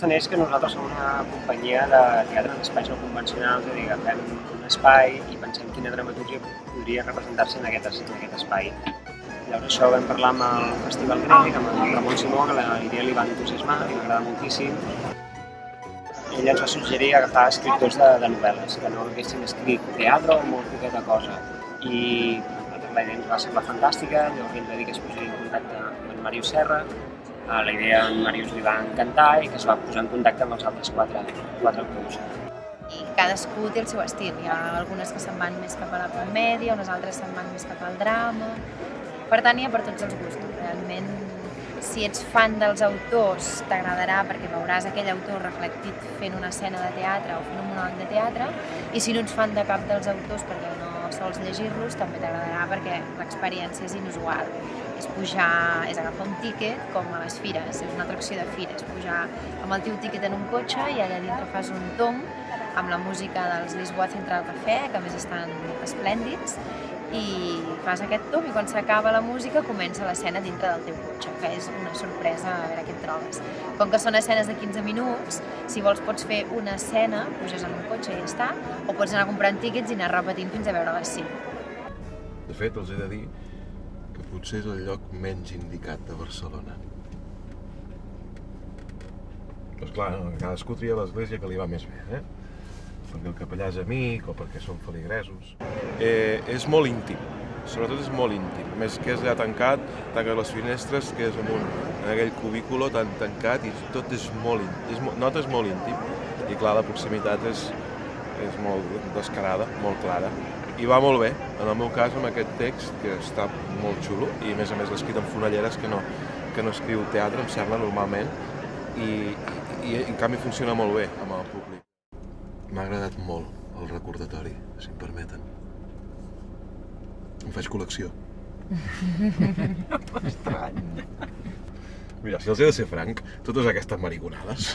aquesta neix que nosaltres som una companyia de teatre en espais no convencionals, és a dir, agafem un espai i pensem quina dramatúrgia podria representar-se en aquest espai. Llavors això vam parlar amb el Festival Grec, amb el Ramon Simó, que la idea li va entusiasmar, li va agradar moltíssim. Ell ens va suggerir agafar escriptors de novel·les, que no haguessin escrit teatre o molt poqueta cosa. I la idea ens va semblar fantàstica, llavors ens va dir que es posaria en contacte amb en Màrius Serra. La idea a en Màrius li va encantar i que es va posar en contacte amb els altres quatre actors. I cadascú té el seu estil. Hi ha algunes que se'n van més cap a la comèdia, unes altres se'n van més cap al drama. Per tant, hi ha per tots els gustos. Realment, si ets fan dels autors, t'agradarà perquè veuràs aquell autor reflectit fent una escena de teatre o fent un monòleg de teatre, i si no ets fan de cap dels autors perquè no sols llegir-los, també t'agradarà perquè l'experiència és inusual. És pujar, és agafar un tíquet com a les fires, és una atracció de fira, és pujar amb el teu tíquet en un cotxe i allà dintre fas un tomb amb la música dels Lisboa Central Café, que a més estan esplèndids, i fas aquest tomb i quan s'acaba la música comença l'escena dintre del teu cotxe, que és una sorpresa a veure què et trobes. Com que són escenes de 15 minuts, si vols pots fer una escena, puges en un cotxe i ja està, o pots anar comprant tíquets i anar repetint fins a veure les 5. De fet, els he de dir que potser és el lloc menys indicat de Barcelona. Doncs clar, cadascú tria l'església que li va més bé, perquè el capellà és amic o perquè són feligresos. És molt íntim, sobretot és molt íntim. A més, que és allà tancat, tanques les finestres, que és en aquell cubículo tan tancat i tot és molt íntim. Notes molt íntim i clar, la proximitat és molt descarada, molt clara. I va molt bé, en el meu cas, amb aquest text, que està molt xulo, i a més l'escrit en fonelleres, que no escriu teatre, em sembla, normalment, i en canvi funciona molt bé amb el públic. M'ha agradat molt el recordatori, si em permeten. Em faig col·lecció. Estrany. Mira, si els he de ser franc, totes aquestes mariconades,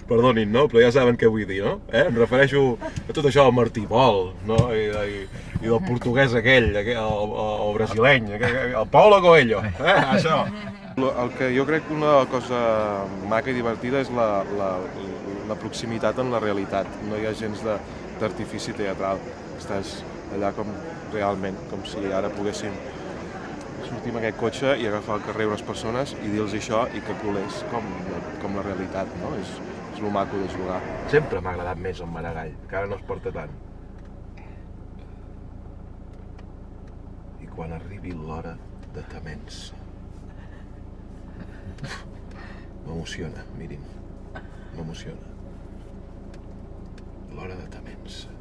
perdonin, no? Però ja saben què vull dir, no? Em refereixo a tot això del Martí Pol, no? I del portuguès aquell, el brasileny, el Paulo Coelho, això. El que jo crec que una cosa maca i divertida és la proximitat en la realitat. No hi ha gens d'artifici teatral. Estàs allà com realment, com si ara poguéssim sortir amb aquest cotxe i agafar al carrer unes persones i dir-los això i que colés com la realitat, no? És el maco de jugar. Sempre m'ha agradat més el Maragall, que ara no es porta tant. I quan arribi l'hora de Temença. M'emociona, mirin, m'emociona. L'hora de Temença.